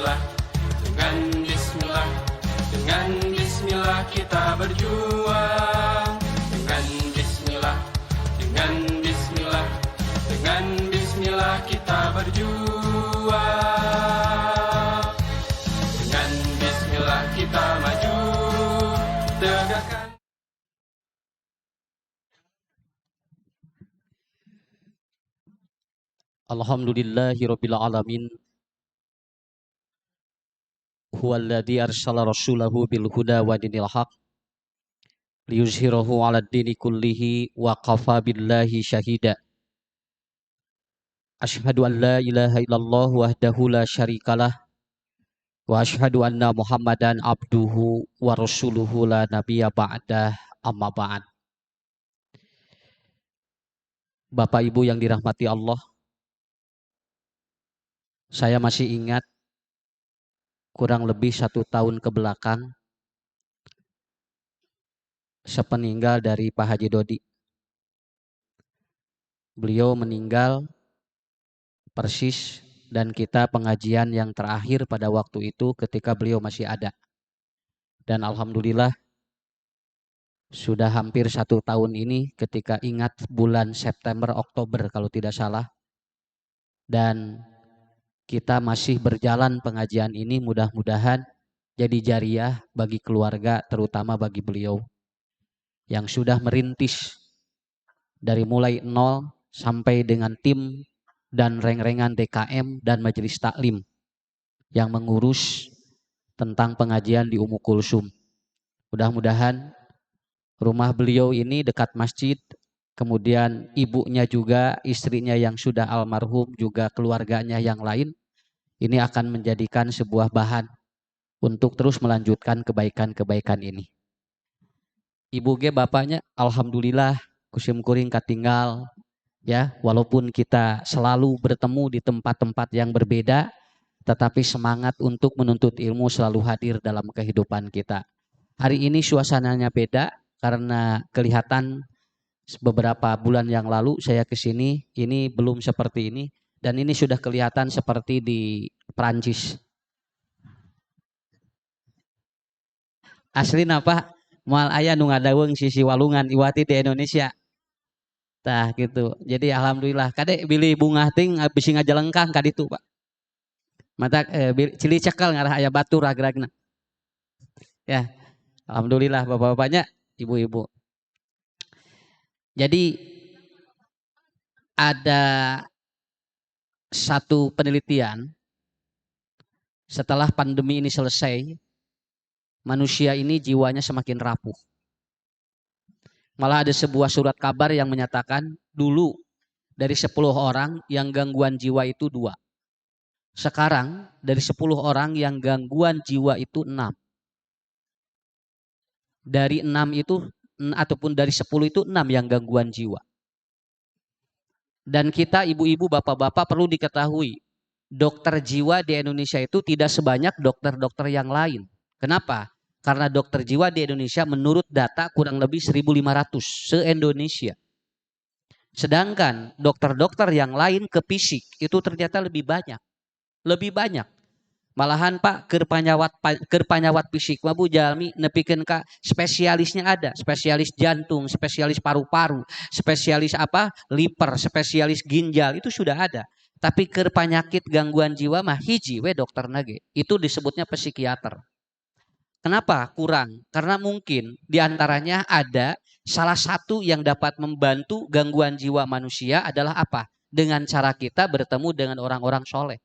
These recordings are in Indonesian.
bismillah, dengan bismillah, dengan bismillah kita berjuang. Dengan bismillah, dengan bismillah, dengan bismillah kita berjuang. Dengan bismillah kita maju, tegakkan. Alhamdulillahirabbil alamin. Huwallazi arsala rasulahu bil huda wa dinil haq liyuzhirahu 'alad dini kullihi wa kafa billahi syahida. Asyhadu an la ilaha illallah wahdahu la syarikalah wa asyhadu anna Muhammadan abduhu wa rasuluhu la nabiyya ba'dah, amma ba'd. Bapak Ibu yang dirahmati Allah, saya masih ingat kurang lebih 1 tahun ke belakang sepeninggal dari Pak Haji Dodi. Beliau meninggal persis dan kita pengajian yang terakhir pada waktu itu ketika beliau masih ada. Dan alhamdulillah sudah hampir 1 tahun ini ketika ingat bulan September Oktober kalau tidak salah. Dan kita masih berjalan pengajian ini, mudah-mudahan jadi jariah bagi keluarga, terutama bagi beliau yang sudah merintis dari mulai nol sampai dengan tim dan reng-rengan DKM dan majelis taklim yang mengurus tentang pengajian di Ummu Kulsum. Mudah-mudahan rumah beliau ini dekat masjid, kemudian ibunya juga, istrinya yang sudah almarhum, juga keluarganya yang lain, ini akan menjadikan sebuah bahan untuk terus melanjutkan kebaikan-kebaikan ini. Ibu ge bapaknya alhamdulillah kusim kuring katinggal ya, walaupun kita selalu bertemu di tempat-tempat yang berbeda, tetapi semangat untuk menuntut ilmu selalu hadir dalam kehidupan kita. Hari ini suasananya beda karena kelihatan beberapa bulan yang lalu saya ke sini, ini belum seperti ini, dan ini sudah kelihatan seperti di Perancis. Asli napa moal aya nu ngadaweung sisi walungan iwati di Indonesia. Tah gitu. Jadi alhamdulillah kade bilih bunga ting bisi ngajalengkang ka ditu, Pak. Mata cili cekal ngarah aya batur agragna. Ya. Alhamdulillah bapak-bapaknya, ibu-ibu. Jadi ada satu penelitian setelah pandemi ini selesai, manusia ini jiwanya semakin rapuh. Malah ada sebuah surat kabar yang menyatakan dulu dari 10 orang yang gangguan jiwa itu 2. Sekarang dari 10 orang yang gangguan jiwa itu 6. Dari 6 itu ataupun dari 10 itu 6 yang gangguan jiwa. Dan kita ibu-ibu, bapak-bapak perlu diketahui, dokter jiwa di Indonesia itu tidak sebanyak dokter-dokter yang lain. Kenapa? Karena dokter jiwa di Indonesia menurut data kurang lebih 1.500 se-Indonesia. Sedangkan dokter-dokter yang lain ke fisik itu ternyata lebih banyak. Lebih banyak. Malahan Pak kerpanyawat fisik mah Bu jalmi nepikeun ka spesialisnya ada, spesialis jantung, spesialis paru-paru, spesialis liver, spesialis ginjal itu sudah ada. Tapi kerpanyakit gangguan jiwa mah hiji we dokter nage. Itu disebutnya psikiater. Kenapa kurang? Karena mungkin diantaranya ada salah satu yang dapat membantu gangguan jiwa manusia adalah apa? Dengan cara kita bertemu dengan orang-orang soleh.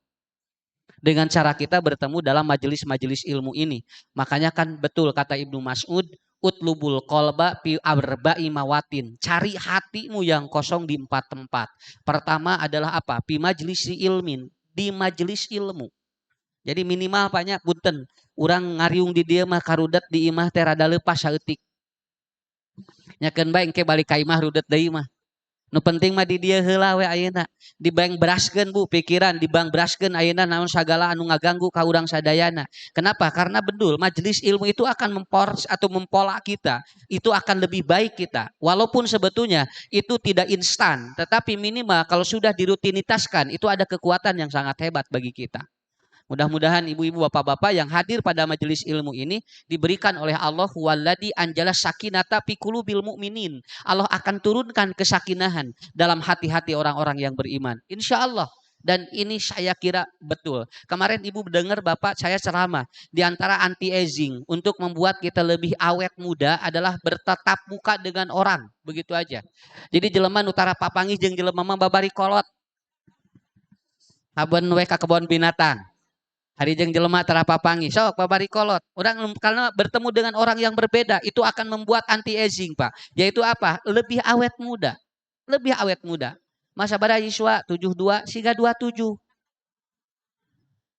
Dengan cara kita bertemu dalam majelis-majelis ilmu ini. Makanya kan betul kata Ibnu Mas'ud, utlubul qalba fi arba'i mawatin. Cari hatimu yang kosong di 4 tempat. Pertama adalah apa? Fi majlisi ilmin, di majelis ilmu. Jadi minimal banyak punten, urang ngariung di dieu mah karudet di imah teh rada leupas saeutik. Nyakeun bae engke balik ka imah rudet deui mah. Nu penting mah di dieu heula we ayeuna. Dibang beraskeun Bu pikiran, dibang beraskeun ayeuna naon sagala anu ngaganggu ka urang sadayana. Kenapa? Karena betul majelis ilmu itu akan mempola kita. Itu akan lebih baik kita. Walaupun sebetulnya itu tidak instan, tetapi minimal kalau sudah dirutinitaskan itu ada kekuatan yang sangat hebat bagi kita. Mudah-mudahan ibu-ibu bapak-bapak yang hadir pada majelis ilmu ini diberikan oleh Allah walladzi anjala sakinata fi qulubil mu'minin. Allah akan turunkan kesakinahan dalam hati-hati orang-orang yang beriman. Insya Allah. Dan ini saya kira betul. Kemarin ibu dengar bapak saya ceramah. Di antara anti-aging untuk membuat kita lebih awet muda adalah bertatap muka dengan orang. Begitu aja. Jadi jelema utara papangi jeung jelema mah babari kolot. Habeun we ka kebon binatang. Hari jeung jelema tara papangi. Sok babari kolot. Orang karena bertemu dengan orang yang berbeda itu akan membuat anti-aging, Pak. Yaitu apa? Lebih awet muda. Lebih awet muda. Masa sabaraha Yiswa 72 siga 27.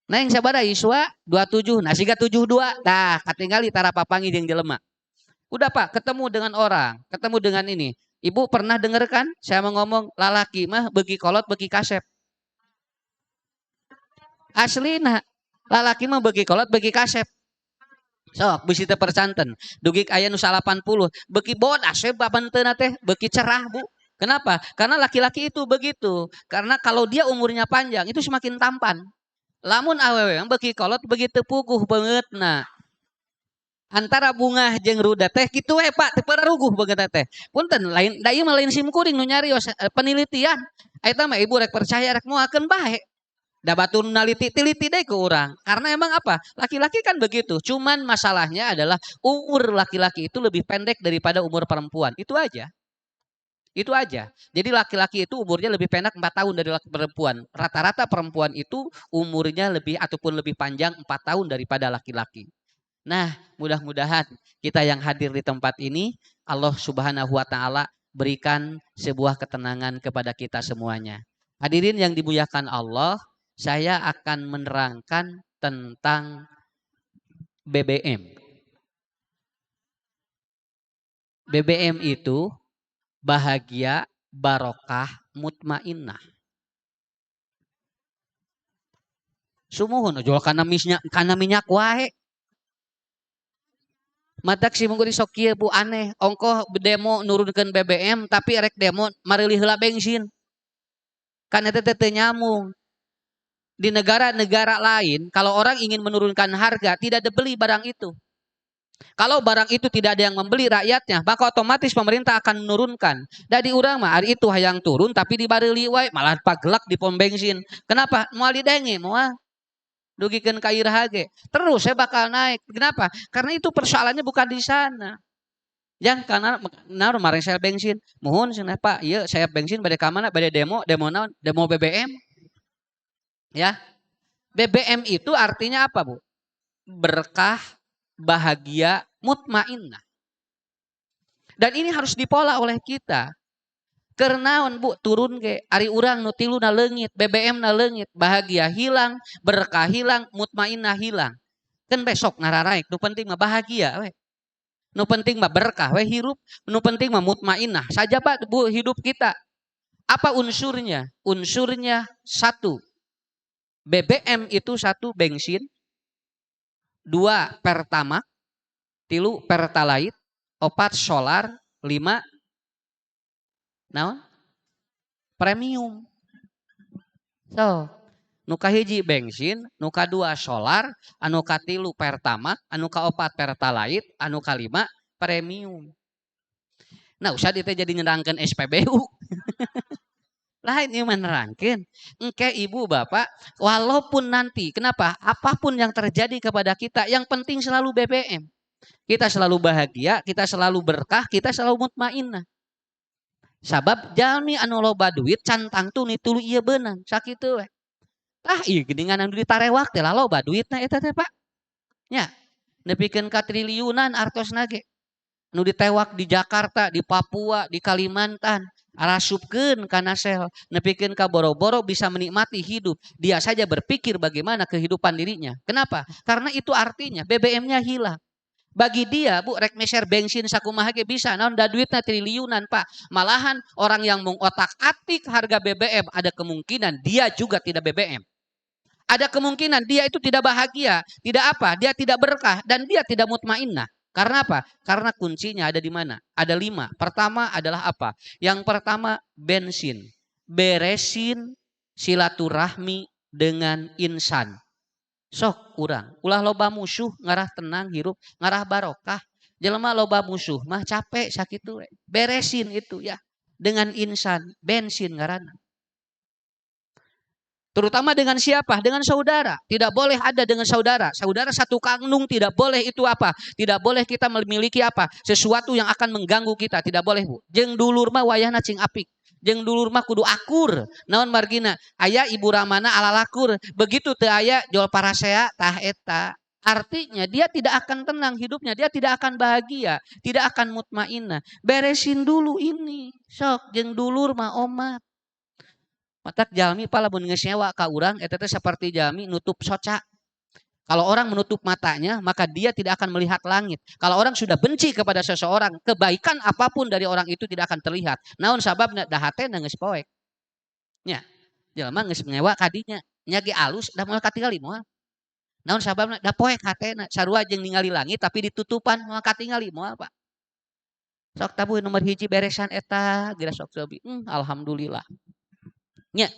Nah yang sabaraha Yiswa 27 nah siga 72. Tah katingali tara papangi jeung jelema. Udah Pak, ketemu dengan orang, ketemu dengan ini. Ibu pernah dengar kan saya mau ngomong lalaki mah beuki kolot beuki kasep. Aslina lalaki mah beuki kolot beuki kasep. Sok bisi teu percanten. Dugi aya nu 80, beuki bodas we babanteuna teh, beuki cerah, Bu. Kenapa? Karena laki-laki itu begitu. Karena kalau dia umurnya panjang itu semakin tampan. Lamun awewe yang beuki kolot begitu puguh banget. Nah, antara bunga jeung ruda teh kitu we Pak, teu pararuguh beungeut teh. Punten lain da ieu mah lain simkuring nu nyarios penelitian. Eta mah ibu rek percaya rek moalkeun bae. Da batur naliti tiliti deh ke orang. Karena emang apa? Laki-laki kan begitu. Cuman masalahnya adalah umur laki-laki itu lebih pendek daripada umur perempuan. Itu aja. Itu aja. Jadi laki-laki itu umurnya lebih pendek 4 tahun dari perempuan. Rata-rata perempuan itu umurnya lebih ataupun lebih panjang 4 tahun daripada laki-laki. Nah, mudah-mudahan kita yang hadir di tempat ini Allah Subhanahu wa taala berikan sebuah ketenangan kepada kita semuanya. Hadirin yang dimuliakan Allah, saya akan menerangkan tentang BBM. BBM itu bahagia, barokah, mutmainnah. Sumuhun jual kana minyak wae. Matak si mungkin sok kieu Bu aneh, ongkoh demo nurunkeun BBM tapi rek demo mareulih heula bensin. Kan eta teh nyambung. Di negara-negara lain kalau orang ingin menurunkan harga tidak dibeli barang itu. Kalau barang itu tidak ada yang membeli rakyatnya, maka otomatis pemerintah akan menurunkan. Dari urang mah hari itu hayang turun tapi dibareuli wae malah pagelak di pom bensin. Kenapa? Moal didenge moal dugikeun ka irah ge. Terus saya bakal naik. Kenapa? Karena itu persoalannya bukan di sana. Yang karena naon mari saya bensin. Mohon cenah Pak, ieu saya bensin bade ka mana? Bade demo naon? Demo BBM. Ya. BBM itu artinya apa, Bu? Berkah, bahagia, mutmainnah. Dan ini harus dipola oleh kita. Kenaon Bu turun ke ari urang nu tiluna leungit, BBM na leungit, bahagia hilang, berkah hilang, mutmainnah hilang. Kan besok nararaek, nu penting mah bahagia we. Nu penting mah berkah we hirup, nu penting mah mutmainnah. Saja Pak Bu hidup kita. Apa unsurnya? Unsurnya satu. BBM itu satu bensin, 2 pertamax, 3 pertalite, 4 solar, 5 naon? Premium. So, nu kahiji bensin, nu kadua solar, anu katilu pertamax, anu kaopat pertalite, anu kalima premium. Nah, usah ditu jadi nyerangkeun SPBU. Lain yang menerangkan. Engke ibu bapak, walaupun nanti, kenapa? Apapun yang terjadi kepada kita, yang penting selalu BBM. Kita selalu bahagia, kita selalu berkah, kita selalu mutmainnah. Sabab jalmi anu loba duit cantang tuh nitulu ieu beunang, sakitu we. Tah ieu geuningan anu ditarewak teh lah loba duitna eta teh Pak. Nya, nepikeun ka triliunan artosna ge. Nu ditewak di Jakarta, di Papua, di Kalimantan. Arasupkeun kana sel, nepikeun ka boro-boro bisa menikmati hidup. Dia saja berpikir bagaimana kehidupan dirinya. Kenapa? Karena itu artinya BBM-nya hilang. Bagi dia, Bu, rek meser bensin sakumaha ge bisa. Naon da duitna triliunan, Pak. Malahan orang yang mengotak-atik harga BBM ada kemungkinan dia juga tidak BBM. Ada kemungkinan dia itu tidak bahagia, tidak apa, dia tidak berkah dan dia tidak mutmainnah. Karena apa? Karena kuncinya ada di mana? Ada 5. Pertama adalah apa? Yang pertama bensin. Beresin silaturahmi dengan insan. Sok urang, ulah loba musuh ngarah tenang hirup, ngarah barokah. Jelema loba musuh mah capek sakitu we. Beresin itu ya. Dengan insan, bensin ngaranna. Terutama dengan siapa? Dengan saudara. Tidak boleh ada dengan saudara. Saudara satu kandung tidak boleh itu apa? Tidak boleh kita memiliki apa? Sesuatu yang akan mengganggu kita. Tidak boleh, Bu. Jeung dulur mah wayahna cing apik. Jeung dulur mah kudu akur. Naon margina? Aya ibu ramana ala lakur. Begitu teu aya jual parasea tah eta. Artinya dia tidak akan tenang hidupnya. Dia tidak akan bahagia. Tidak akan mutmainah. Beresin dulu ini. Sok jeung dulur mah omat. Matak jalmi pala mun geus nyewa ka urang eta teh saperti jalmi nutup soca. Kalau orang menutup matanya, maka dia tidak akan melihat langit. Kalau orang sudah benci kepada seseorang, kebaikan apapun dari orang itu tidak akan terlihat. Naon sababna da hatena geus poek. Nya, jelema geus nyewa ka dinya, nya ge alus da moal katingali moal. Naon sababna da poek hatena, sarua jeung ningali langit tapi ditutupan moal katingali moal, Pak. Sok tabuh nomor hiji beresan eta, geura sok sobi. Alhamdulillah. Nya,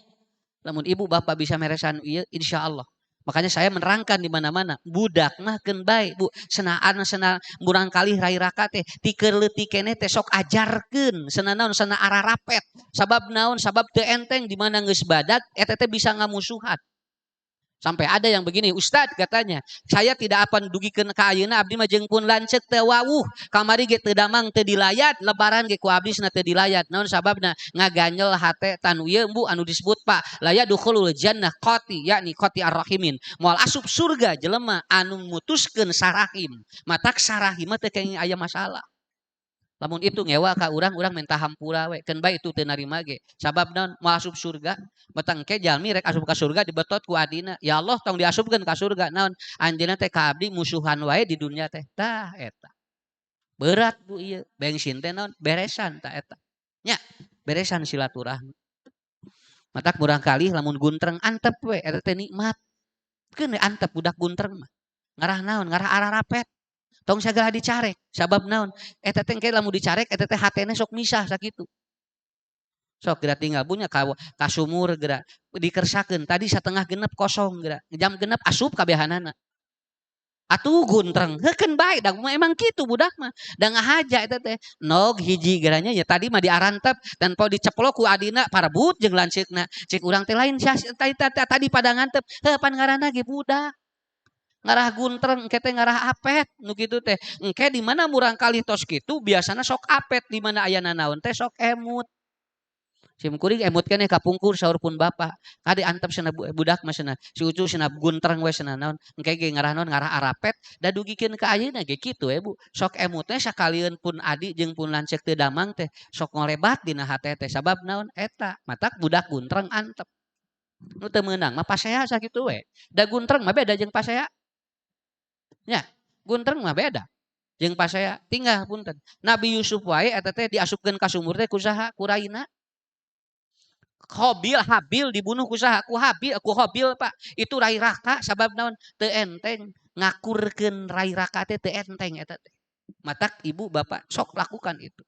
lamun ibu bapak bisa meresan ieu insyaallah. Makanya saya menerangkan di mana-mana, budak mah keun bae, Bu. Senaan murang kali rai raka teh tikeun leutik keneh teh sok ajarkeun, cenah naon cenah ararapet. Sabab naon? Sabab teu enteng di mana geus badak eta teh bisa ngamusuhan. Sampai ada yang begini, Ustadz katanya, saya tidak akan dugikeun ka ayeuna abdi mah jeung pun lanceuk teu wawuh, kamari ge teu damang teu dilayat, lebaran ge ku abdisna teu dilayat. Naon sababna? Ngaganyel hate tanu ieu Bu anu disebut Pak, la yadkhulul jannah qati, yakni qati ar-rahimin. Moal asup surga jelema anu mutuskeun sarahim. Matak sarahim teh kenging aya masalah. Lamun itu ngewa ka urang minta hampura we. Keun bae itu teu narima ge. Sabab naon? Moal asup surga. Betang ke jalmi rek asup ka surga dibetot ku adina. Ya Allah tong diasupkeun ka surga. Naon? Anjeunna teh ka abdi musuhan wae di dunia teh. Tah eta. Berat Bu ieu. Bensin teh naon? Beresan tah eta. Nya, beresan silaturahmi. Matak murang kali lamun guntreng antep we eta teh nikmat. Keun antep budak guntreng mah. Ngarah naon? Ngarah ararapet. Tong sagala dicarek. Sabab naon? Eta teh engke lamun dicarek eta teh hatena sok misah sakitu. Sok geura tinggal bunya ka sumur geura dikersakeun. Tadi satengah genep kosong geura. Jam genep asup kabehanana. Atuh guntreng. Heukeun bae da emang kitu budak mah. Da ngahaja eta teh. Nog hiji geuranya ya tadi mah diarantep dan po diceplok ku adina parebut jeung lanceukna. Cik urang teh lain tadi pada ngantep. Heuh pan ngaranna ge budak. Ngarah guntreng engke teh ngarah apet nu kitu teh engke di mana murang kali tos kitu biasana sok apet di mana ayana naon teh sok emut sim kuring emut keneh kapungkur saur pun bapa kade antep cenah budak mah cenah si ucu cenah guntreng we cenah naon engke ge ngarah naon ngarah arapet da dugikeun ka ayeuna ge kitu Bu sok emut teh sakalieun pun adi jeung pun lanceuk teu damang teh sok ngolebat dina hate teh sabab naon eta matak budak guntreng antep nu teu meunang mah pasea sakitu we da guntreng mah beda jeung pasea. Ya, guntreng mah beda. Jeung pasea tinggal punten. Nabi Yusuf wae eta teh diasupkeun ka sumur teh kusaha? Ku raina. Habil dibunuh kusaha? Ku Habil Pak. Itu rai raka sabab naon? Teu enteng. Ngakurkeun rai raka teh teu enteng eta teh. Matak ibu bapak sok lakukan itu.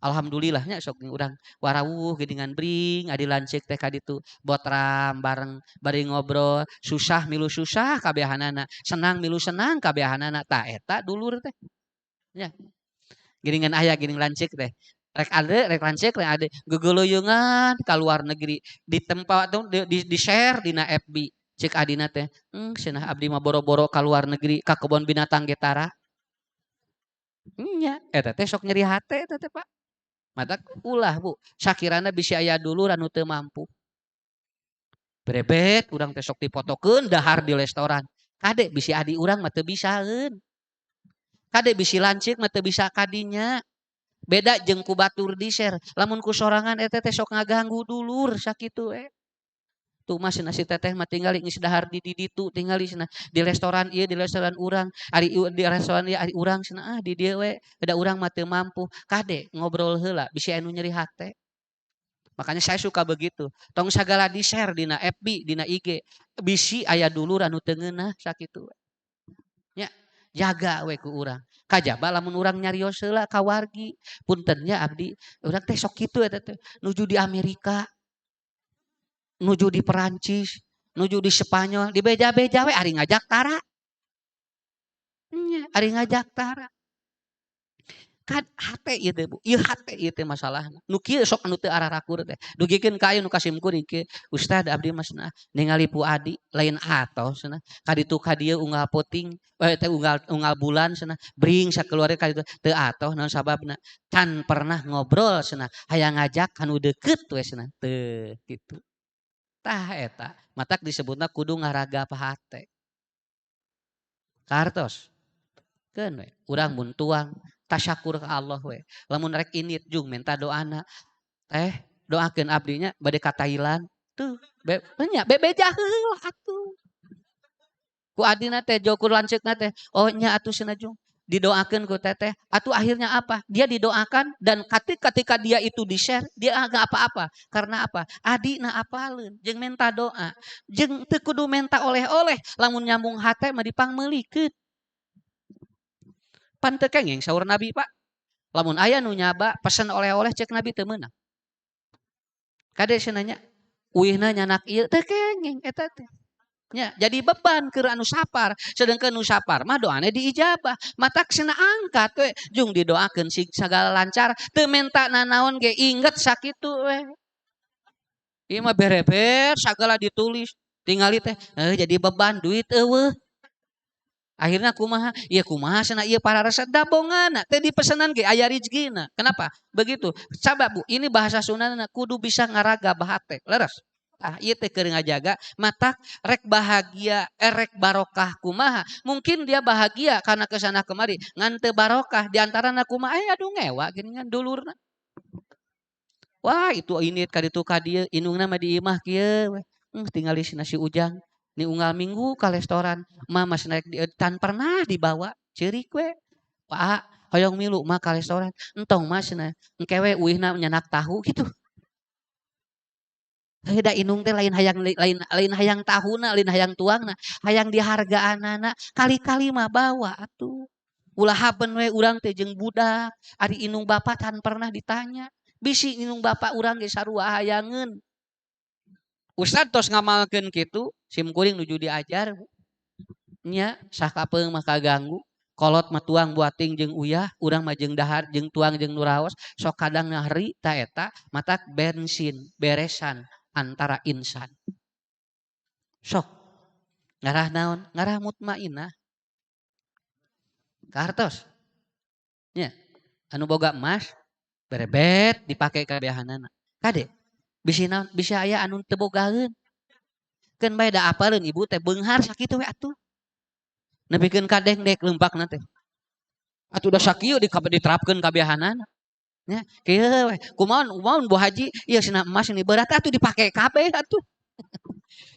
Alhamdulillahnya sok urang warawuh geuningan bring adi lanceuk teh ka ditu botram bareng bari ngobrol susah milu susah kabehanana senang milu senang kabehanana tah eta dulur teh nya geuningan aya geuning lanceuk teh rek ade rek lanceuk rek ade gegeuleuyeungan ka luar negeri di tempat di share dina FB cek adina teh cenah abdi mah boro-boro ka luar negeri ka kebon binatang Getara nya eta teh sok nyeri hate eta teh Pak. Matak ulah Bu, sakirana bisi aya dulur anu teu mampu. Brebet urang teh sok dipotokeun dahar di restoran. Kade bisi adi urang mah teu bisaeun. Kade bisi lanceuk mah teu bisa kadinya. Beda jeung ku batur di share. Lamun ku sorangan eta teh sok ngaganggu dulur sakitu Tuh mah cenah si teteh mah tinggali geus dahar di ditu tinggali cenah di restoran ieu di restoran urang ari di restoran ieu ari urang cenah di dieu we da urang mah teu mampu kade ngobrol heula bisi anu nyeri hate makanya saya suka begitu tong sagala di share dina FB dina IG bisi aya dulur anu teu ngeunah sakitu nya jaga we ku urang kajaba lamun urang nyarios heula ka wargi punten nya abdi urang teh sok kitu eta teh nuju di Amerika nuju di Perancis nuju di Spanyol di beja-beja we ari ngajak tara. Nya, ari ngajak tara. Kan hate ieu teh Bu, ieu hate ieu teh masalahna. Nu kieu sok anu teu ararakur teh. Dugikeun ka anu kasimkuring kieu, Ustad abdi mah cenah ningali Pu Adi lain atos cenah. Kaditu ka dieu unggal poting, teh unggal unggal bulan cenah. Bring sakeluarga kaditu teu atoh naon sababna? Can pernah ngobrol cenah, hayang ngajak anu deukeut we cenah. Teu kitu. Tah eta, matak disebutna kudu ngaraga hate. Kartos. Keun we, urang mun tuang tasyakur ka Allah we. Lamun rek init jung minta doana. Teh, doakeun abdinya bade ka Thailand. Tuh, nya bebeja heula atuh. Ku adina teh jokur lanceukna teh, oh nya atuh cenah jung. Didoakeun ku teteh, atuh akhirnya apa? Dia didoakan dan ketika dia itu di-share, dia agak apa-apa. Karena apa? Adina apaleun, jeung minta doa. Jeung teu kudu minta oleh-oleh, lamun nyambung hate mah dipangmeulikeun. Pan teu kenging saur Nabi Pak. Lamun aya nu nyaba pesen oleh-oleh cek Nabi teu meunang. Kade cenanya uihna nyanak ieu teu kenging eta teh. Nya, jadi beban keur anu sapar, sedengkeun nu sapar mah doana diijabah. Matak cenah angkat we, jung didoakeun sagala lancar, teu menta nanaon ge inget sakitu we. Ieu mah bereber sagala ditulis, tingali teh jadi beban duit eueuh. Akhirnya kumaha? Iya kumaha cenah ieu para resep dabongan teh dipesenan ge aya rezekina. Kenapa? Begitu. Sabab Bu, ini bahasa Sundana kudu bisa ngaraga bahate. Leres. Ah, ieu teh keur ngajaga matak rek bahagia, rek barokah kumaha. Mungkin dia bahagia karena kesana kemari, ngan teu barokah di antarana kumaha aduh ngewa geuningan dulurna. Wah, itu ini kaditu ka dieu, indungna mah di imah kieu we. Tingali si nasi ujang. Ni unggal minggu ka restoran, mah masih naik tan pernah dibawa, ceurik we. Pak, hoyong milu mah ka restoran. Entong mah cenah, engke we uihna nyanak tahu gitu. Da indung teh lain hayang tahuna, lain hayang tuangna, hayang dihargaanana, kali-kali mah bawa atuh. Ulah haben we urang teh jeung budak, ari indung bapa tan pernah ditanya. Bisi indung bapa urang ge sarua hayangeun. Ustad tos ngamalkeun kitu, simkuring nuju diajar. Nya sakapeung mah kaganggu. Kolot mah tuang buating jeung uyah, urang mah jeung dahar jeung tuang jeung nuraos, sok kadang ngahri ta eta matak bensin beresan antara insan. Sok ngarah naon? Ngarah mutmainah. Kartos. Nya anu boga emas berebet dipake kabehanana. Kade bisi naon? Bisi aya anu teu bogaeun. Keun bae da apaleun ibu teh beunghar sakitu we atuh. Nepikeun ka dengdek leumpakna teh. Atuh da sakieu diterapkeun kabehanana. Nya kieu we. Kumaon Bu Haji? Ieu cenah emas ini berat atuh dipake kabeh atuh.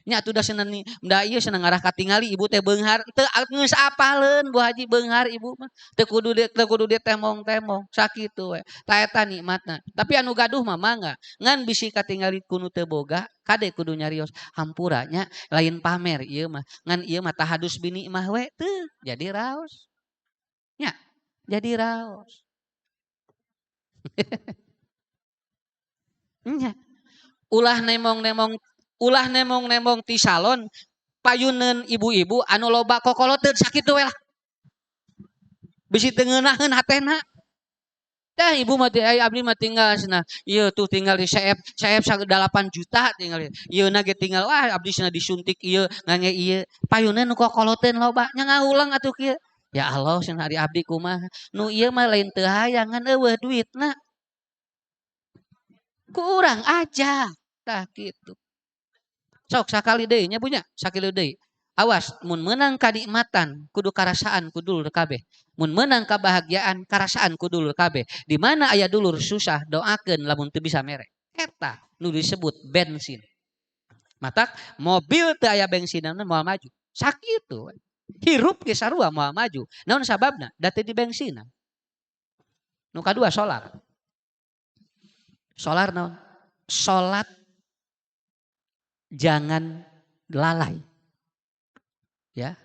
Nya atuh da cenah da ieu cenah ngarah katingali ibu teh beunghar teu geus apaleun Bu Haji beunghar ibu mah. Teu kudu ditemong-temong sakitu we. Ta eta nikmatna. Tapi anu gaduh mah mangga. Ngan bisi katingali ku nu teu boga, kade kudu nyarios. Hampura nya lain pamer ieu mah. Ngan ieu mah tahadus bini mah we teu jadi raos. Nya jadi raos. Nya ulah nemong-nemong ti salon payuneun ibu-ibu anu loba kokoloteun sakitu we lah. Bisi teu ngeunaheun hatena. Tah ibu mah abdi mah tinggal cenah. Ieu tuh tinggal di CF 8 juta tinggal. Ieu na ge tinggal wah abdi cenah disuntik ieu ngange ieu. Payuneun nu kokoloteun loba nya ngaulang atuh kieu. Ya Allah cenah ari abdi kumaha. Nu ieu mah lain teu hayang ngan eueuh duitna. Kurang aja. Tah kitu. Sok sakali deui nya punya, sakali deui. Awas mun meunang kanikmatan kudu karasaan ku dulur kabeh. Mun meunang kabahagiaan karasaan ku dulur kabeh. Di mana aya dulur susah doakeun lamun teu bisa mere. Eta nu disebut bensin. Matak mobil teu aya bensinan moal maju. Sakitu. Hirup ge sarua moal maju. Naon sababna? Da teu di bensinan. Nu kadua solar. Solar naon? Salat jangan lalai. Ya.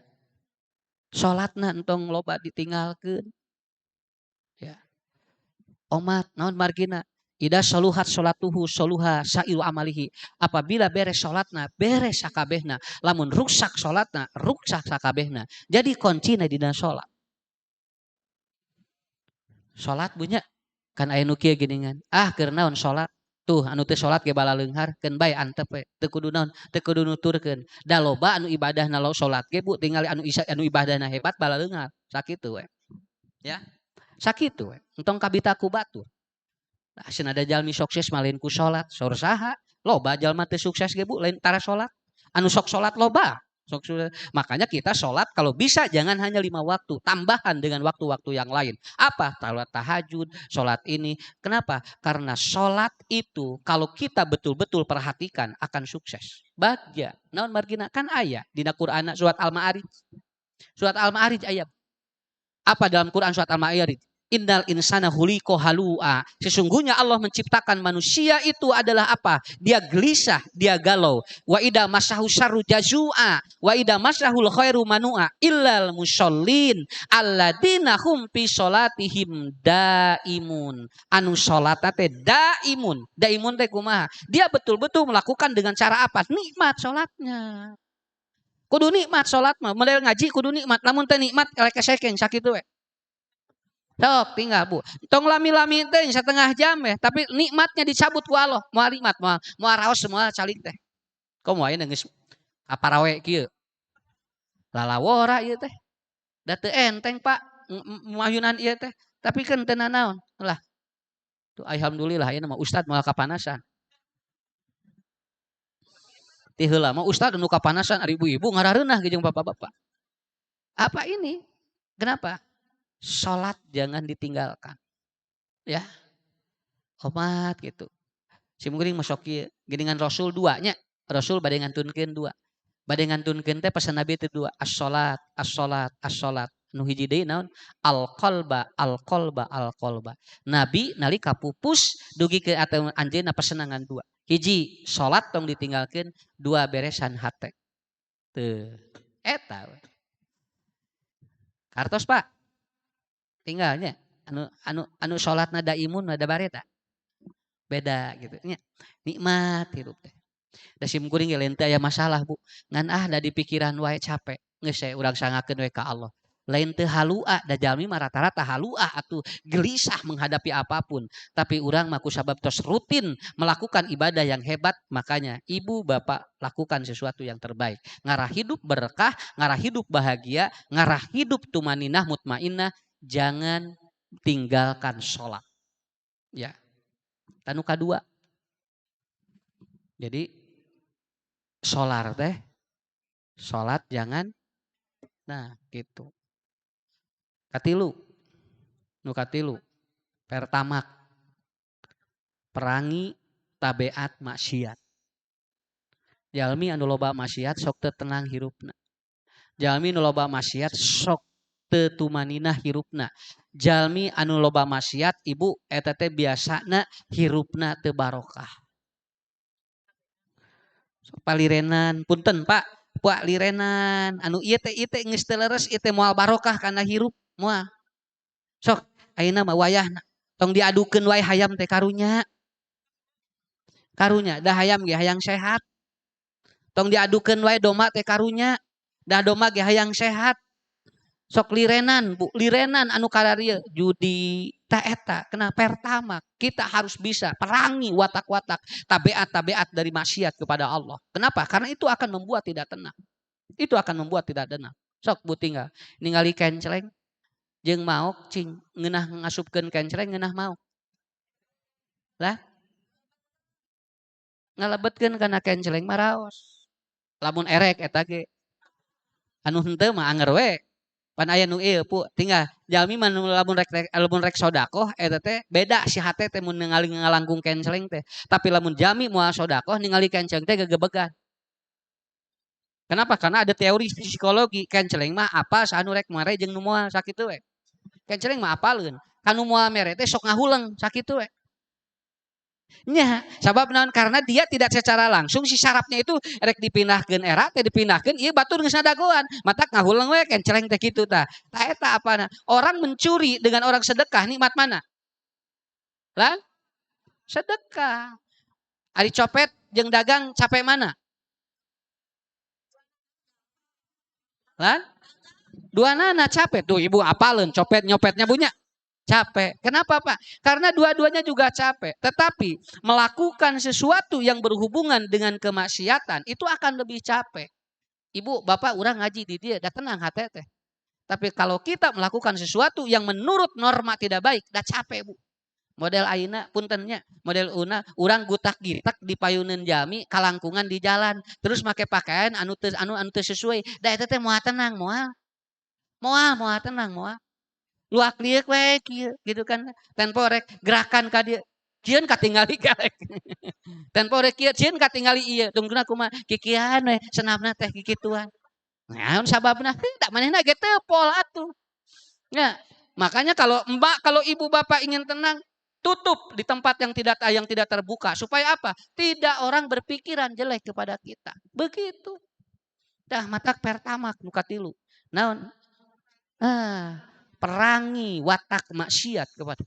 Salatna entong loba ditinggalkeun. Ya. Omat naon margina? Ida soluhat solatuhu soluha sairu amalihi. Apabila beres solatna, beres sakabehna. Lamun ruksak solatna, ruksak sakabehna. Jadi kuncina dina solat. Solat punya kan aya nu kieu geuningan. Keur naon solat? Tuh anu teu solat ge bala leunghar keun bae antep we. Teu kudu naon, teu kudu nuturkeun. Da loba anu ibadahna lo solat ge Bu, tinggal anu ibadahna hebat bala leunghar. Sakitu we. Ya. Sakitu we. Entong kabita ku batur. Asina ada jalmi sukses mah lain ku salat, saur saha? Loba jalma teu sukses ge Bu, lain tara salat. Anu sok salat loba. Makanya kita sholat kalau bisa jangan hanya 5 waktu, tambahan dengan waktu-waktu yang lain. Apa? Sholat tahajud, sholat ini. Kenapa? Karena sholat itu kalau kita betul-betul perhatikan akan sukses. Bagja. Naon margina kan aya dina Qur'an surat Al-Ma'arij. Surat Al-Ma'arij ayat. Apa dalam Quran surat Al-Ma'arij? Innal insana khuliqa halu'a. Sesungguhnya Allah menciptakan manusia itu adalah apa? Dia gelisah, dia galau. Wa idza masahu syarru jazua, wa idza masahul khairu manua illal musallin alladzina hum fi sholatihim daimun. Anu salata teh daimun. Daimun teh kumaha? Dia betul-betul melakukan dengan cara apa? Nikmat salatnya. Kudu nikmat salat mah, model ngaji kudu nikmat. Lamun teh nikmat elek kesekeng sakitu we. Sok tinggal Bu. Tong lami-lami teh setengah jam ya, tapi nikmatnya dicabut ku Allah. Moal nikmat, moal raos semua calik teh. Komo aya geus kaparawe kieu. Lalawora ieu teh. Da teu enteng Pak muayunan ieu teh. Tapi kan teu nanaon. Lah. Tuh alhamdulillah ieu mah ustad moal kapanasan. Ti heula mah ustad anu kapanasan ari ibu-ibu ngarareunah ge jeung bapak-bapak. Apa ini? Kenapa? Sholat jangan ditinggalkan. Ya. Hormat gitu. Si mungkin masuk geuningan Rasul 2 nya. Rasul bade ngantunkeun 2. Bade ngantunkeun teh pesan Nabi teh 2. As-sholat, as-sholat, as-sholat. Nu hiji deui naon? Al-qalba, al-qalba, al-qalba. Nabi nalika pupus dugi ke atau anjeunna pesenangan 2. Hiji, sholat tong ditinggalkeun, 2 beresan hate. Teu. Eta. Kartos Pak. Tinggalnya anu salatna daimun ada bareta. Beda gitu nya. Nikmat hidup teh. Da sim kuring lain teh aya masalah Bu. Ngan da di pikiran wae capek. Geus saya urang sangakeun we ka Allah. Lain teu halua da jalmi mah rata-rata halua atuh gelisah menghadapi apapun. Tapi urang mah kusabab tos rutin melakukan ibadah yang hebat, makanya ibu bapak lakukan sesuatu yang terbaik. Ngarah hidup berkah, ngarah hidup bahagia, ngarah hidup tumaninah mutmainnah. Jangan tinggalkan sholat. Ya. Tanu kadua. Jadi sholat teh. Sholat jangan. Nah gitu. Katilu. Nu katilu. Pertamak. Perangi tabeat maksiat. Jalmi anu loba maksiat sok teu tenang hirupna. Jalmi anu loba maksiat sok teu tumaninah hirupna. Jalmi anu loba maksiat ibu eta teh biasana hirupna teu barokah. Sok palirenan, punten Pak, Pak lirenan anu ieu teh geus teu leres ieu teh moal barokah kana hirup moal. Sok ayeuna mah wayahna tong diadukeun wae hayam teh karunya. Karunya da hayam ge hayang sehat. Tong diadukeun wae doma teh karunya. Da doma ge hayang sehat. Sok lirenan Bu, lirenan anu kadarieu judi ta eta kena pertama kita harus bisa perangi watak-watak tabeat-tabeat dari maksiat kepada Allah. Kenapa? Karena itu akan membuat tidak tenang. Itu akan membuat tidak tenang. Sok Bu tinggal ningali kenceleng jeung maok cing ngeunah ngasupkeun kenceleng ngeunah maok. Lah ngalebetkeun kana kenceleng mah raos. Lamun erek eta ge anu henteu mah anger we. Pan aya nu ieu pu tinggal jalmi mah lamun rek sedekah eta teh beda si hate teh mun ningali ngalangkung kenceleng teh. Tapi lamun jalmi moal sedekah ningali kenceleng teh gegebegan. Kenapa? Karena ada teori psikologi kenceleng mah apa sanu rek mere jeung nu moal sakitu we. Kenceleng mah apaleun. Kanu moal mere teh sok ngahuleng sakitu we. Nya, sabab naon karena dia tidak secara langsung si sarafnya itu rek dipindahkeun era teh dipindahkeun ieu batur geus nadagoan. Matak ngahuleng we kenceleng teh kitu tah. Tah eta apana? Orang mencuri dengan orang sedekah nikmat mana? Lah? Sedekah. Ari copet jeung dagang capek mana? Lan? Dua nana capek. Tuh ibu apalin copet nyopetnya punya. Capek. Kenapa Pak? Karena dua-duanya juga capek. Tetapi melakukan sesuatu yang berhubungan dengan kemaksiatan itu akan lebih capek. Ibu, bapak, orang ngaji di dia, dah tenang hati teh. Tapi kalau kita melakukan sesuatu yang menurut norma tidak baik, dah capek bu. Model aina puntennya, model una, orang gutak gitak di payunan jami, kalangkungan di jalan, terus make pakaian anu teu sesuai. Dah itu teh moal tenang, moal tenang, moal. Luak liek we kieu gitu kan. Tempo rek gerakan ka dieu. Cieun katingali garek. Tempo rek kieu cieun katingali ieu. Tungguna kumaha kikian we senapna teh kikituan. Naon sababna? Da manehna ge teu pol atuh. Ya, makanya kalau mbak, kalau ibu bapak ingin tenang, tutup di tempat yang tidak terbuka. Supaya apa? Tidak orang berpikiran jelek kepada kita. Begitu. Dah matak pertama nu katilu. Naon? Perangi watak maksiat kepada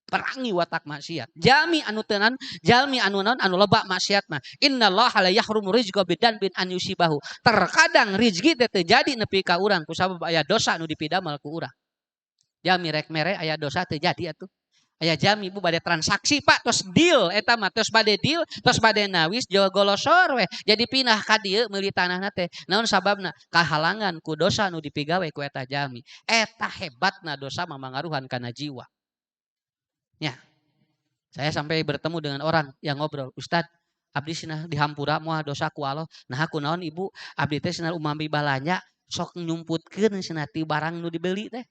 perangi watak maksiat. Jami anu tenan, jalmi anu naon anu loba maksiat mah. Innallaha la yahrumu rizqa bidan bin an yusibahu. Terkadang rezeki teh teu jadi nepi ka urang kusabab aya dosa anu dipidamel ku urang. Jami rek mere aya dosa teu jadi atuh. Aya jami ibu bade transaksi Pak tos deal eta mah tos bade deal tos bade nawis jawa golosor we jadi pindah ka dieu meuli tanahna teh naon sababna kahalangan ku dosa nu dipigawe ku eta jami eta hebatna dosa mamangaruhan kana jiwa ya saya sampai bertemu dengan orang yang ngobrol Ustad abdi cenah di hampura moal dosa ku Allah nah aku naon ibu abdi teh cenah umami balanya sok nyumputkeun cenah ti barang nu dibeli teh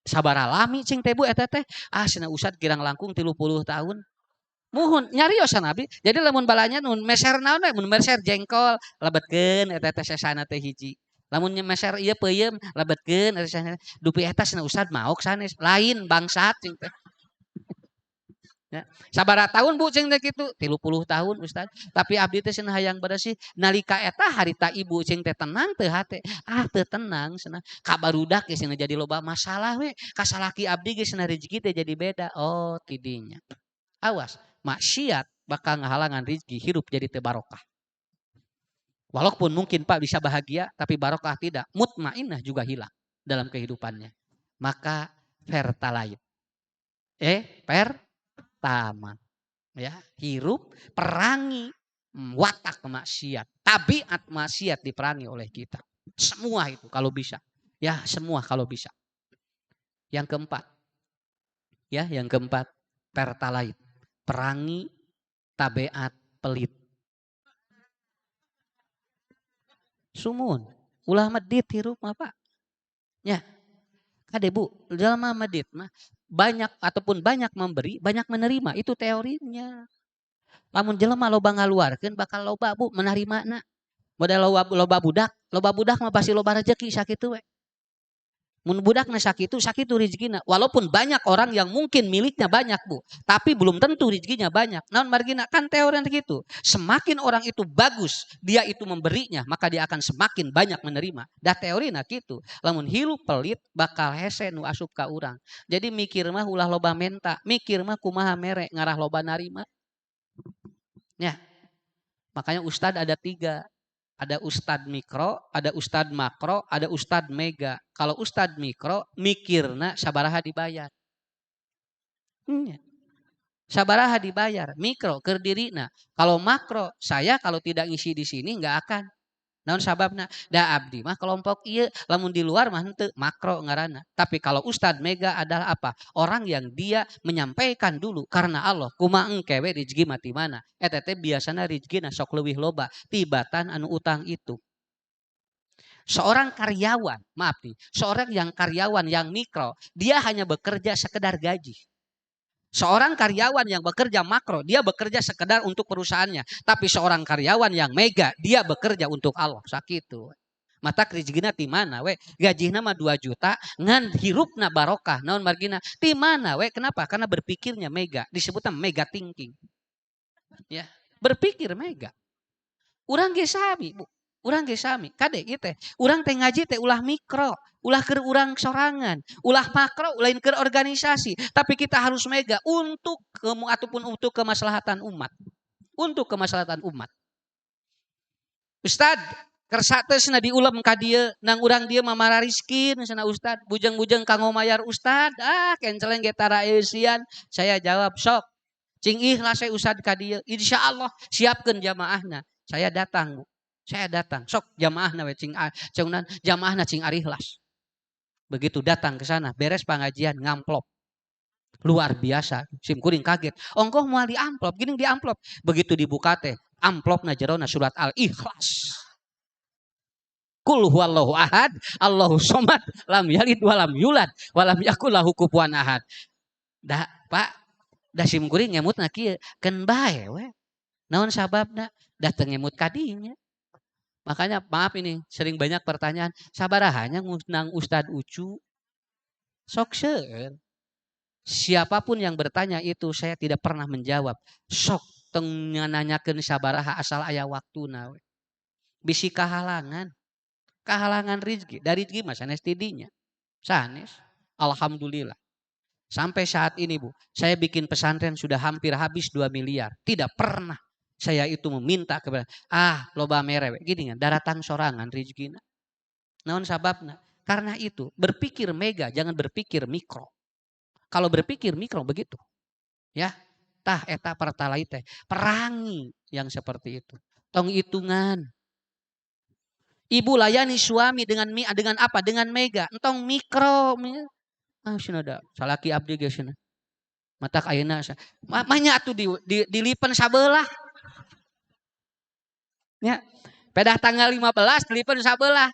sabara lami cing teh bu eta teh cenah usad kirang langkung 30 tahun muhun nyariosan abi jadi lamun balanya nun meser naon we mun meser jengkol lebetkeun eta teh sesana teh hiji lamun meser ieu peuyeum lebetkeun eta sesana dupi eta cenah usad maok sanes lain bangsat cing teh ya. Sabara tahun bu cing teh kitu 30 tahun Ustad tapi abdi teh cenah hayang bersih nalika eta harita ibu cing teh tenang teu hate teu tenang cenah ka barudak geus cenah jadi loba masalah we ka salaki abdi geus cenah rezeki teh jadi beda oh tidinya awas maksiat bakal ngahalangan rezeki hirup jadi teu barokah walaupun mungkin Pak bisa bahagia tapi barokah tidak mutmainnah juga hilang dalam kehidupannya maka pertalite taman ya hirup perangi watak maksiat tabiat maksiat diperangi oleh kita semua itu kalau bisa ya semua kalau bisa yang keempat pertalite perangi tabiat pelit sumun ulah medit hirup mah Pak ya kade bu jalma medit mah banyak ataupun banyak memberi, banyak menerima. Itu teorinya. Lamun jelema loba ngaluarkeun bakal loba bu menerimana. Modal loba budak mah pasti loba rezeki sakitu we. Mun budakna sakitu rezekina. Walaupun banyak orang yang mungkin miliknya banyak bu, tapi belum tentu rezekinya banyak. Naon margina kan teori gitu. Semakin orang itu bagus, dia itu memberinya, maka dia akan semakin banyak menerima. Dah teori gitu. Lamun hirup pelit bakal hese nu asup ka urang. Jadi mikir mah ulah loba menta, mikir mah kumaha mere ngarah loba narima. Ya. Makanya ustad ada 3. Ada ustad mikro, ada ustad makro, ada ustad mega. Kalau ustad mikro, mikirna sabaraha dibayar. Sabaraha dibayar, mikro keur dirina. Kalau makro, saya kalau tidak ngisi di sini nggak akan. Naon sababna? Da abdi mah kelompok ieu lamun di luar mah henteu makro ngaranna. Tapi kalau ustad mega adalah apa? Orang yang dia menyampaikan dulu karena Allah kumaha engke we rezeki mah ti mana. Eta teh biasana rezekina sok leuwih loba tibatan anu utang itu. Seorang karyawan, maaf nih, seorang yang karyawan yang mikro, dia hanya bekerja sekedar gaji. Seorang karyawan yang bekerja makro, dia bekerja sekedar untuk perusahaannya. Tapi seorang karyawan yang mega, dia bekerja untuk Allah. Sakitu. Mata rezekina ti mana we? Gajihna mah 2 juta, ngan hirupna barokah. Naon margina? Ti mana we? Kenapa? Karena berpikirnya mega. Disebutnya mega thinking. Ya, berpikir mega. Urang ge sabi, Bu. Urang ge sami, kade ieu teh. Urang teh ngaji teh ulah mikro, ulah keur urang sorangan, ulah makro lain keur organisasi, tapi kita harus mega untuk ataupun untuk kemaslahatan umat. Untuk kemaslahatan umat. Ustad, kersa teh cenah diulem ka dieu, nang urang dieu mamara rizkin cenah Ustad, bujeng-bujeng kanggo mayar Ustad, kenceleng ge tara eusian. Saya jawab, sok. Cing ikhlas saya Ustad ka dieu. Insyaallah siapkeun jamaahna. Saya datang, Bu. Saya datang. Sok jamaahna we cing jamaahna cing ari ikhlas. Begitu datang ke sana, beres pengajian ngamplop. Luar biasa. Sim kuring kaget. Ongkoh moal di amplop, gini di amplop. Begitu dibuka teh, amplopna jerona surat Al-Ikhlas. Kul huwallahu ahad, Allahu somad, lam yalid walam yulad, walam yakul lahu kufuwan ahad. Da, Pak, da sim kuring ngemutna kieu, keun bae we. Naon sababna? Datang ngemut kadinya. Makanya maaf ini, sering banyak pertanyaan, sabarahanya ngundang Ustadz Ucu? Sok seueur. Siapapun yang bertanya itu saya tidak pernah menjawab. Sok tong nanyakeun sabaraha asal aya waktuna we. Bisi kahalangan. Kahalangan rezeki, dari rezeki mah sanes tidinya. Sanes. Alhamdulillah. Sampai saat ini Bu, saya bikin pesantren sudah hampir habis 2 miliar. Tidak pernah saya itu meminta kepada loba mere gini kan daratan sorangan rezekina. Naon sababna? Karena itu berpikir mega jangan berpikir mikro. Kalau berpikir mikro begitu. Ya. Tah eta pertalai teh perangi yang seperti itu. Tong hitungan. Ibu layani suami dengan apa? Dengan mega. Entong mikro. Sinada salaki abdi ge cenah. Matak ayeuna mahnya atuh dilipen sabelah. Ya. Pedah tanggal 15 dilipen sabelah.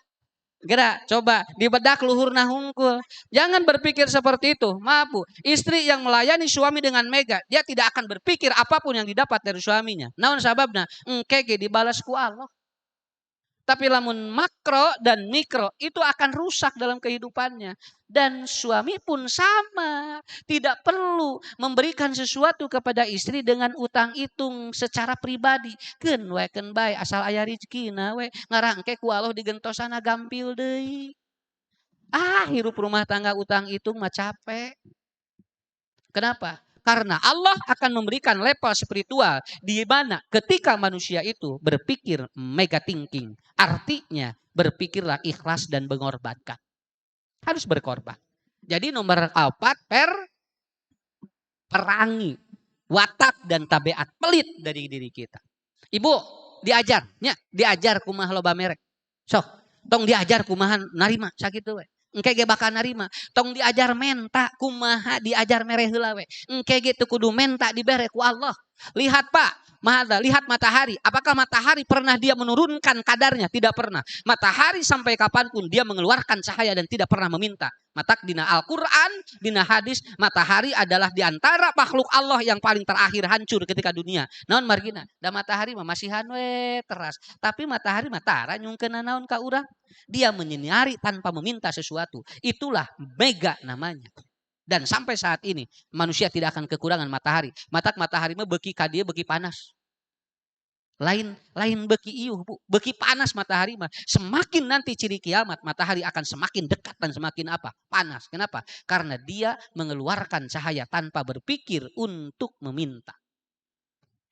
Gerak, coba dibedak luhurna hungkul. Jangan berpikir seperti itu. Maaf Bu, istri yang melayani suami dengan mega, dia tidak akan berpikir apapun yang didapat dari suaminya. Naon sababna? Engke ge dibalas ku Allah. Tapi lamun makro dan mikro itu akan rusak dalam kehidupannya. Dan suami pun sama. Tidak perlu memberikan sesuatu kepada istri dengan utang hitung secara pribadi. Keun we keun bae asal aya rezekina we. Ngarangke ku Allah digentosana gampil deui. Hirup rumah tangga utang hitung mah capek. Kenapa? Karena Allah akan memberikan level spiritual di mana ketika manusia itu berpikir mega thinking. Artinya berpikirlah ikhlas dan mengorbankan. Harus berkorban. Jadi nomor 4 perangi watak dan tabiat pelit dari diri kita. Ibu diajar kumaha loba merek. Sok, tong diajar kumaha narima sakitu we. Engke ge bakal narima. Tong diajar menta kumaha diajar mere heula we. Engke ge teu kudu menta dibere ku Allah. Lihat Pak, lihat matahari. Apakah matahari pernah dia menurunkan kadarnya? Tidak pernah. Matahari sampai kapanpun dia mengeluarkan cahaya dan tidak pernah meminta. Matak dina Al-Quran, dina hadis, matahari adalah diantara makhluk Allah yang paling terakhir hancur ketika dunia. Naon margina? Da matahari mah masihan we teras. Tapi matahari mah tara nyungkeun naon ka urang. Dia menyinari tanpa meminta sesuatu. Itulah mega namanya. Dan sampai saat ini manusia tidak akan kekurangan matahari. Matak matahari mah beuki ka dieu beuki panas. Lain beuki ieuh Bu, beuki panas matahari mah. Semakin nanti ciri kiamat matahari akan semakin dekat dan semakin apa? Panas. Kenapa? Karena dia mengeluarkan cahaya tanpa berpikir untuk meminta.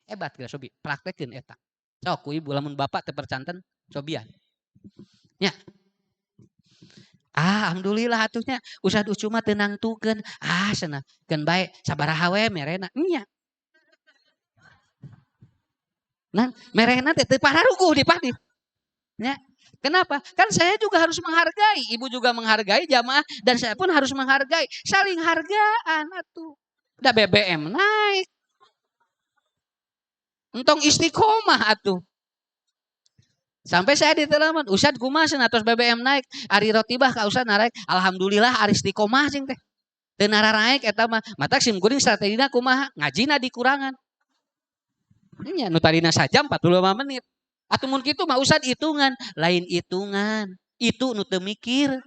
Hebat kira sobi, praktekeun eta. Sok ku ibu lamun bapak teu percanten cobian. Ya. Alhamdulillah atuhnya Ustad Ucu mah tenang tukeun. Cenah keun bae sabaraha we merena. Nya. Nah, merena teh teu pararuguh di padi. Ya. Kenapa? Kan saya juga harus menghargai, ibu juga menghargai jamaah dan saya pun harus menghargai. Saling hargaan atuh. Da BBM naik. Entong istiqomah atuh. Sampai saya diteleman, Ustad kumaha cenah tos BBM naik, ari rotibah ka Ustad naik, alhamdulillah ari istiqomah cing teh. Teu nara naik eta mah, matak sim kuring strategina kumaha, ngajina dikurangan. Nya nu tadina sajam 45 menit. Atuh mun kitu mah Ustad hitungan, lain hitungan. Itu nu teu mikir.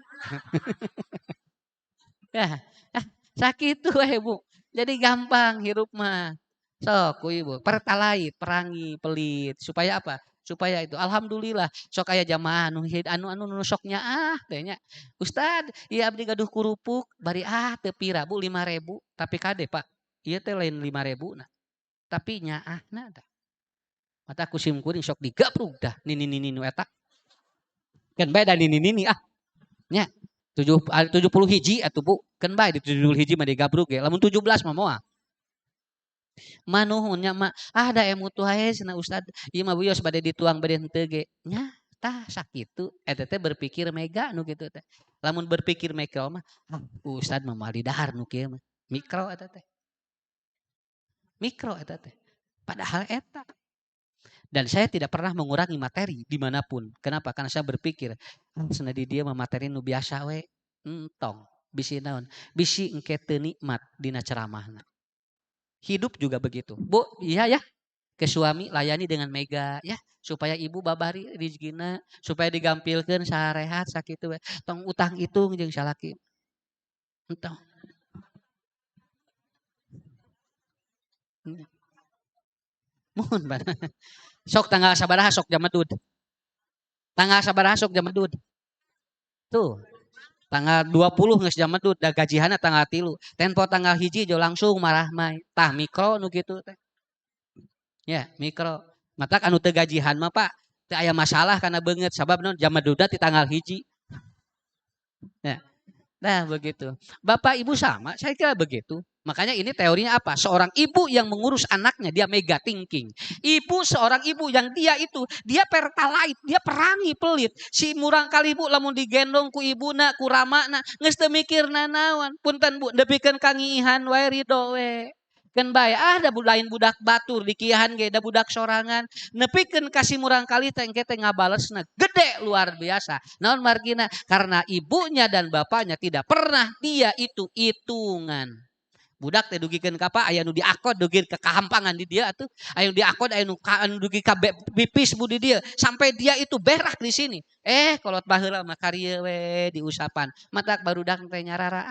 Ya, sakitu we Bu. Jadi gampang hirup mah. Sok ku ibu, pertalait, perangi, pelit. Supaya apa? supaya itu alhamdulillah sok aya jamaah anu sok nyaah teh nya. Ustad, ieu abdi gaduh kurupuk bari teu pira Bu 5.000 tapi kade Pak. Ieu teh lain 5.000 nah. Tapi nyaahna tah. Mata kusim kuring sok digabrug dah nini nu eta. Kan bae da nini nya. 70 hiji atuh Bu. Kan bae di 70 hiji mah digabrug ge. Lamun 17 mah moal. Manuhunnya mah da emu tuh hae cenah Ustad. Ieu mah wios bade dituang bade henteu ge. Nya tah sakitu eta teh berpikir mega nu kitu teh. Lamun berpikir mikro mah Ustad mah moal didahar nu kieu mah. Mikro eta teh. Mikro eta teh. Padahal eta. Dan saya tidak pernah mengurangi materi dimanapun. Kenapa? Karena saya berpikir cenah di dieu mah materi nu biasa we. Entong. Bisi naon? Bisi engke teu nikmat dina ceramahna. Hidup juga begitu. Bu, iya ya. Ke suami layani dengan mega ya supaya ibu babari rezekina supaya digampilkeun sarehat sakitu we. Tong utang itung jeung salaki. Entong. Mohon bana. Sok tanggal sabaraha sok jam medud. Tanggal sabaraha sok jam medud. Tuh. Tanggal 20 geus jam medud da gajihanna tanggal 3. Tempo tanggal 1 jo langsung marah mah. Tah mikro nu kitu teh. Ya, mikro. Matak anu teu gajihan mah Pak, teu aya masalah karena beungeut sabab naon jam medudna ti tanggal 1. Ya. Nah, begitu. Bapak Ibu sama, saya kira begitu. Makanya ini teorinya apa? Seorang ibu yang mengurus anaknya, dia mega thinking. Ibu, seorang ibu yang dia itu, dia pertalite, dia perangi pelit. Si murang kali Bu lamun digendong ku ibuna, ku ramana, geus teu mikirna naon. Punten Bu, depikeun kangihan wae ridho we. Kan bae da lain budak batur dikiahan ge da budak sorangan nepikeun kasih murang kali teh engke teh ngabalesna gede luar biasa. Naon margina? Karena ibunya dan bapaknya tidak pernah dia itu hitungan. Budak teh dugikeun ka apa aya nu diakod dugikeun ke kahampangan di dia atuh aya nu diakod aya nu dugi ka pipis bu di dia sampai dia itu berak di sini kolot baheula mah karya we diusapan matak barudak teh nyarara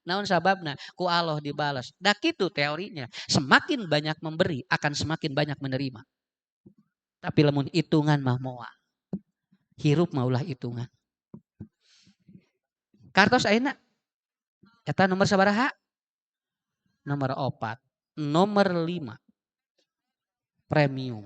naon sababna ku Allah dibalas da kitu teorinya semakin banyak memberi akan semakin banyak menerima tapi lamun hitungan mah moal hirup mah ulah hitungan kartos ayeuna eta nomor sabaraha nomor 4, nomor 5 premium.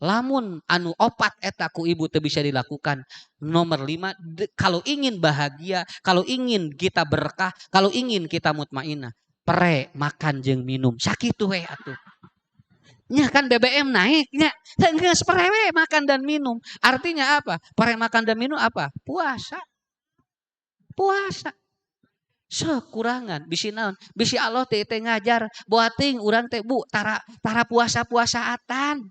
Lamun anu 4 eta ku ibu teu bisa dilakukan. Nomor 5 kalau ingin bahagia, kalau ingin kita berkah, kalau ingin kita mutmainah, pere makan jeung minum. Sakitu we atuh. Nya kan BBM naik nya. Geus pere we makan dan minum. Artinya apa? Pere makan dan minum apa? Puasa. Puasa. Sekurangan bisi naon bisi Allah teh ngajar boating urang teh Bu tara puasa-puasaatan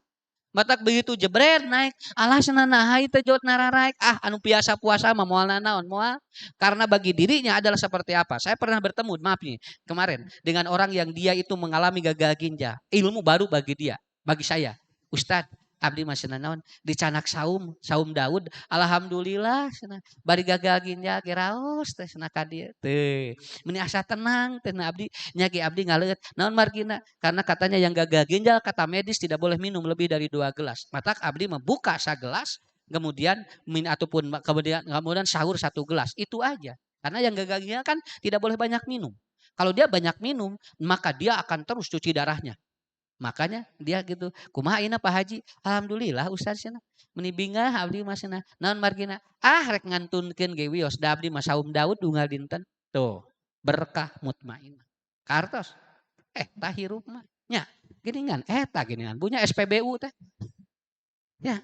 matak begitu jebret naik Allah senanaha teh jot nararaek anu biasa puasa mah moal naon moal karena bagi dirinya adalah seperti apa saya pernah bertemu maaf nih kemarin dengan orang yang dia itu mengalami gagal ginjal ilmu baru bagi dia bagi saya Ustadz abdi mah cenah naon dicanak saum Daud alhamdulillah cenah bari gagal ginjal ge raos teh cenah ka dieu teh meni asa tenang teh abdi nya ge abdi ngaleut naon margina karena katanya yang gagal ginjal kata medis tidak boleh minum lebih dari 2 gelas matak abdi membuka sagelas kemudian kemudian sahur 1 gelas itu aja karena yang gagal ginjal kan tidak boleh banyak minum kalau dia banyak minum maka dia akan terus cuci darahnya. Makanya dia gitu. Kumaha ayeuna Pak Haji? Alhamdulillah Ustaz cenah. Meni bingah abdi mah cenah. Naon margina? Rek ngantunkeun ge wios da abdi mah saum Daud unggal dinten. Tuh, berkah mutmainah. Kartos. Tah hirup mah. Nya, geuningan geuningan. Punya SPBU teh. Ya.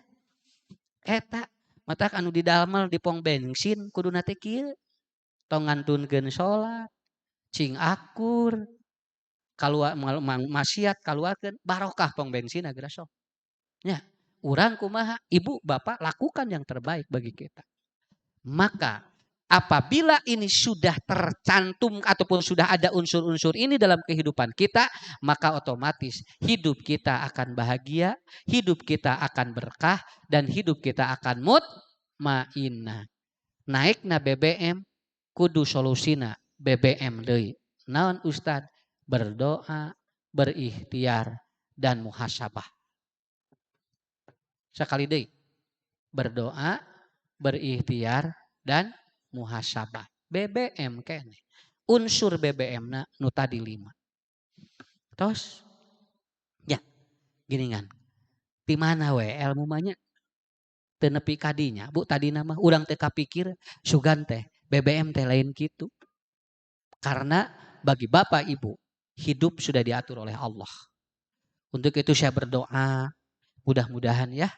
Eta matak anu didamel di pom bensin kuduna teh kieu. Tong ngantunkeun salat, cing akur, keluar maksiat keluarkan barokah pong bensin agar sok. Ya, urang kumaha ibu bapak lakukan yang terbaik bagi kita. Maka apabila ini sudah tercantum ataupun sudah ada unsur-unsur ini dalam kehidupan kita, maka otomatis hidup kita akan bahagia, hidup kita akan berkah dan hidup kita akan mutmainah. Naikna BBM kudu solusina BBM deui. Naon Ustad? Berdoa, berikhtiar, dan muhasabah. Sekali deui. Berdoa, berikhtiar, dan muhasabah. BBM kene. Unsur BBM na nu tadi 5. Terus ya gini kan. Di mana we ilmu banyak teu nepi kadinya. Bu tadi nama urang teh kapikir sugan teh BBM teh lain gitu. Karena bagi Bapak Ibu, hidup sudah diatur oleh Allah. Untuk itu saya berdoa, mudah-mudahan ya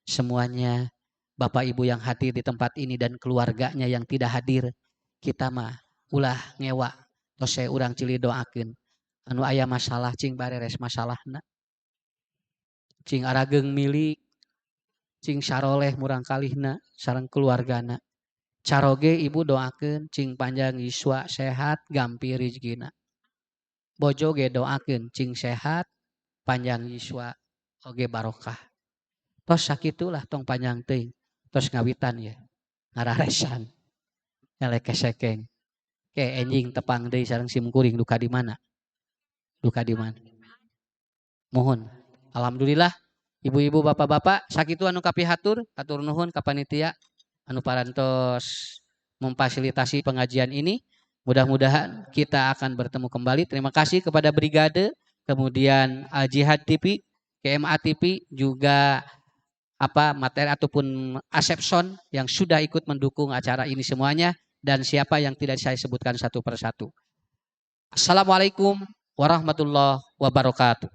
semuanya Bapak Ibu yang hadir di tempat ini dan keluarganya yang tidak hadir, kita mah ulah ngewa. Terus saya urang cili doakeun. Anu aya masalah cing bareres masalahna. Cing arageng milik, cing saroleh murang kalihna sareng keluargana. Caroge ibu doakeun cing panjang yuswa sehat gampi rezekina. Bojo ge doakeun cing sehat panjang yuswa oge barokah. Tos sakitulah tong panjang teuing. Tos ngawitan ya. Ngararesan. Elek kesekeng. Ke enjing tepang deui sareng simkuring duka di mana? Duka di mana? Mohon. Alhamdulillah ibu-ibu bapak-bapak sakitu anu kapihatur atur nuhun ka panitia anu parantos memfasilitasi pengajian ini. Mudah-mudahan kita akan bertemu kembali. Terima kasih kepada Brigade, kemudian Jihad TV, KMA TV, juga materi ataupun Asepson yang sudah ikut mendukung acara ini semuanya, dan siapa yang tidak saya sebutkan satu persatu. Assalamualaikum warahmatullahi wabarakatuh.